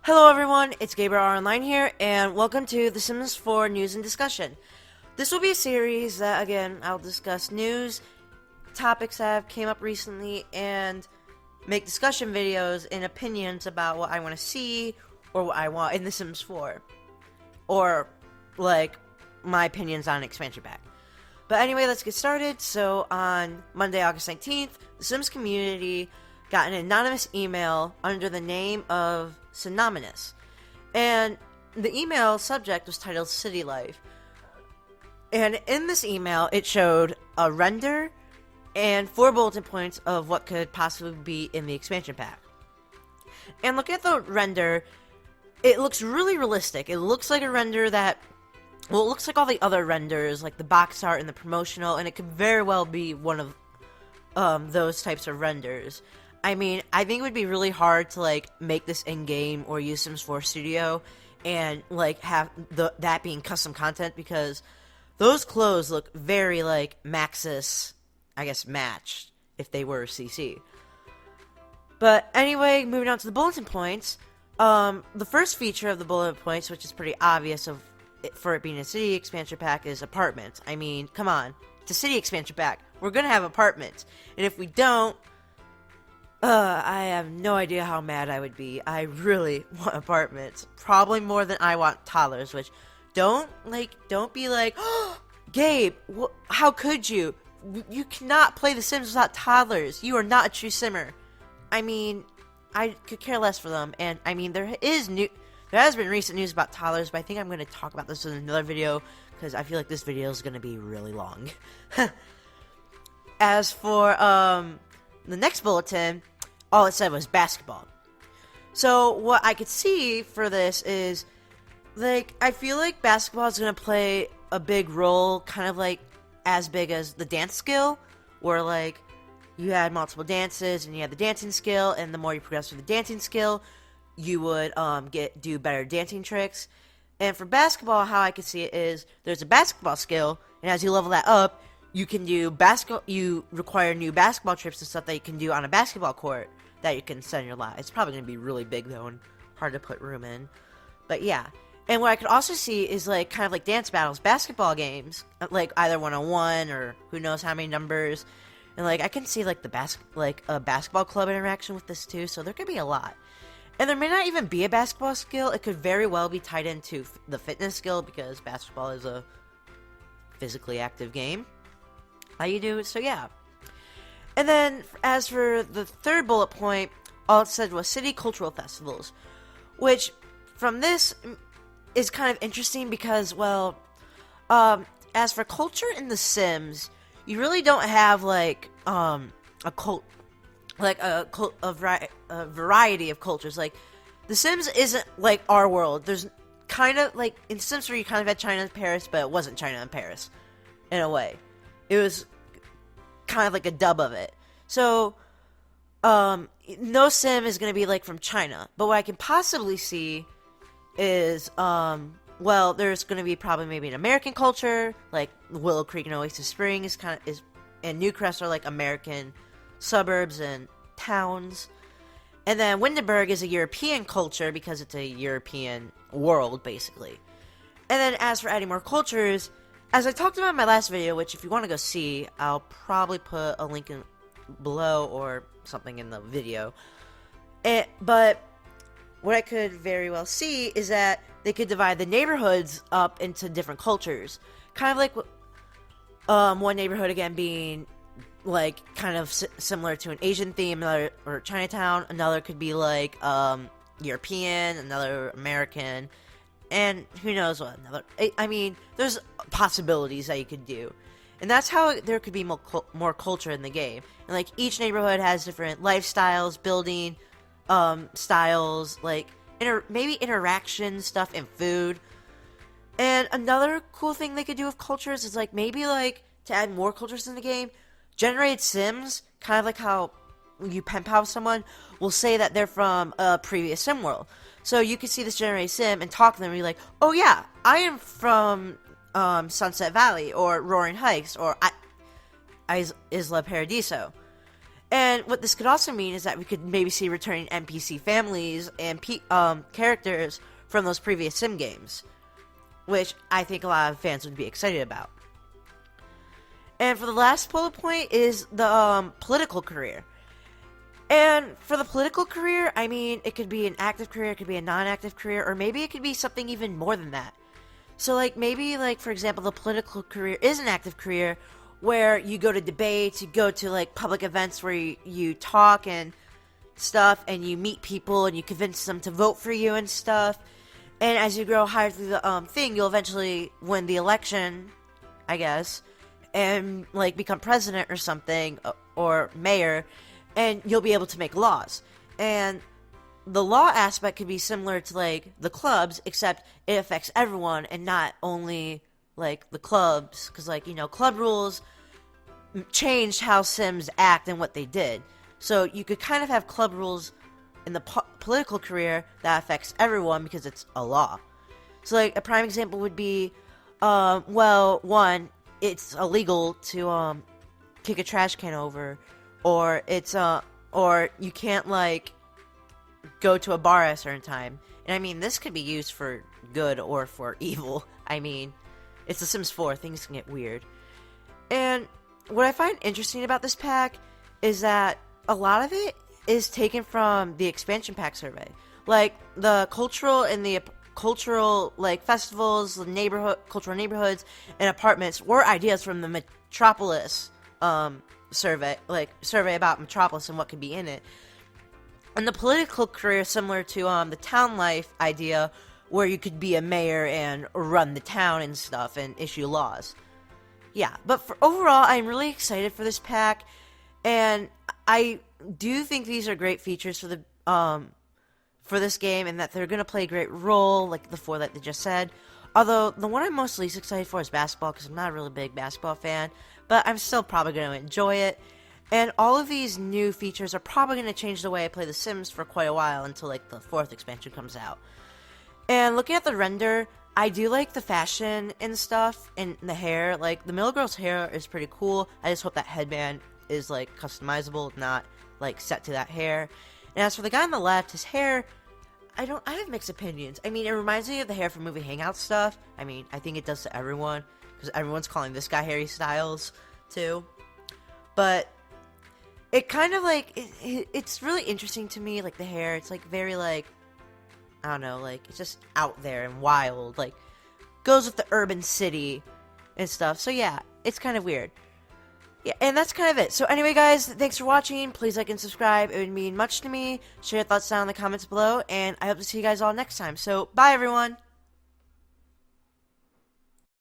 Hello everyone, it's Gabriel Online here, and welcome to The Sims 4 News and Discussion. This will be a series that, again, I'll discuss news, topics that have came up recently, and make discussion videos and opinions about what I want to see, or what I want in The Sims 4. Or, like, my opinions on expansion pack. But anyway, let's get started. So, on Monday, August 19th, the Sims community got an anonymous email under the name of Synonymous. And the email subject was titled City Life. And in this email, it showed a render and 4 bulletin points of what could possibly be in the expansion pack. And look at the render. It looks really realistic. It looks like a render that, well, it looks like all the other renders, like the box art and the promotional, and it could very well be one of those types of renders. I mean, I think it would be really hard to, like, make this in-game or use Sims 4 Studio and, like, have that being custom content, because those clothes look very, like, Maxis, I guess, matched, if they were CC. But anyway, moving on to the bulletin points, the first feature of the bulletin points, which is pretty obvious for it being a city expansion pack, is apartments. I mean, come on, it's a city expansion pack. We're gonna have apartments, and if we don't, I have no idea how mad I would be. I really want apartments. Probably more than I want toddlers, which, don't be like, oh, Gabe, how could you? You cannot play The Sims without toddlers. You are not a true Simmer. I mean, I could care less for them, and, I mean, there has been recent news about toddlers, but I think I'm going to talk about this in another video, because I feel like this video is going to be really long. As for, the next bulletin, all it said was basketball. So, what I could see for this is, like, I feel like basketball is going to play a big role, kind of like, as big as the dance skill, where, like, you had multiple dances, and you had the dancing skill, and the more you progress with the dancing skill, you would, do better dancing tricks. And for basketball, how I could see it is, there's a basketball skill, and as you level that up, you can do you require new basketball trips and stuff that you can do on a basketball court that you can set in your lot. It's probably going to be really big, though, and hard to put room in. But, yeah. And what I could also see is, like, kind of like dance battles, basketball games, like, either 1-on-1 or who knows how many numbers. And, like, I can see, like, a basketball club interaction with this, too, so there could be a lot. And there may not even be a basketball skill. It could very well be tied into the fitness skill, because basketball is a physically active game. How you do it, so yeah. And then, as for the third bullet point, all it said was city cultural festivals, which, from this, is kind of interesting because, well, as for culture in The Sims, you really don't have, like, a variety of cultures. Like, The Sims isn't like our world. There's kind of, like, in Sims 3, you kind of had China and Paris, but it wasn't China and Paris, in a way. It was kind of like a dub of it. So, no Sim is going to be, like, from China. But what I can possibly see is, well, there's going to be probably maybe an American culture, like Willow Creek and Oasis Springs, and Newcrest are, like, American suburbs and towns. And then Windenburg is a European culture, because it's a European world, basically. And then, as for adding more cultures, as I talked about in my last video, which if you want to go see, I'll probably put a link in below or something in the video. But what I could very well see is that they could divide the neighborhoods up into different cultures. Kind of like one neighborhood, again, being, like, kind of similar to an Asian theme, another, or Chinatown. Another could be, like, European, another American, and who knows what another. I mean, there's possibilities that you could do. And that's how there could be more culture in the game. And, like, each neighborhood has different lifestyles, building styles, like, maybe interaction stuff and food. And another cool thing they could do with cultures is, like, maybe, like, to add more cultures in the game, generated Sims, kind of like how you pen pal with someone, will say that they're from a previous Sim world. So you can see this generated Sim and talk to them and be like, oh yeah, I am from Sunset Valley, or Roaring Heights, or Isla Paradiso. And what this could also mean is that we could maybe see returning NPC families and characters from those previous sim games, which I think a lot of fans would be excited about. And for the last bullet point is the political career. And for the political career, I mean, it could be an active career, it could be a non-active career, or maybe it could be something even more than that. So, like, maybe, like, for example, the political career is an active career where you go to debates, you go to, like, public events where you talk and stuff, and you meet people, and you convince them to vote for you and stuff. And as you grow higher through the thing, you'll eventually win the election, I guess, and, like, become president or something, or mayor, and you'll be able to make laws. And the law aspect could be similar to, like, the clubs, except it affects everyone and not only, like, the clubs. Because, like, you know, club rules changed how Sims act and what they did. So you could kind of have club rules in the political career that affects everyone because it's a law. So, like, a prime example would be, well, one, it's illegal to, kick a trash can over. Or it's, or you can't, like, go to a bar at a certain time. And I mean, this could be used for good or for evil. I mean, it's The Sims 4, things can get weird. And what I find interesting about this pack is that a lot of it is taken from the expansion pack survey. Like, the cultural and the cultural, like, festivals, the cultural neighborhoods, and apartments were ideas from the Metropolis, survey about Metropolis and what could be in it. And the political career is similar to the town life idea, where you could be a mayor and run the town and stuff and issue laws. Yeah, but overall, I'm really excited for this pack, and I do think these are great features for the for this game, and that they're gonna play a great role, like the 4 that they just said. Although the one I'm most least excited for is basketball, because I'm not a really big basketball fan. But I'm still probably going to enjoy it. And all of these new features are probably going to change the way I play The Sims for quite a while until, like, the 4th expansion comes out. And looking at the render, I do like the fashion and stuff and the hair. Like, the middle girl's hair is pretty cool. I just hope that headband is, like, customizable, not, like, set to that hair. And as for the guy on the left, his hair, I have mixed opinions. I mean, it reminds me of the hair from movie Hangout stuff. I mean, I think it does to everyone. Because everyone's calling this guy Harry Styles, too. But it kind of, like, it's really interesting to me, like, the hair. It's, like, very, like, I don't know, like, it's just out there and wild. Like, goes with the urban city and stuff. So, yeah, it's kind of weird. Yeah, and that's kind of it. So, anyway, guys, thanks for watching. Please like and subscribe. It would mean much to me. Share your thoughts down in the comments below. And I hope to see you guys all next time. So, bye, everyone.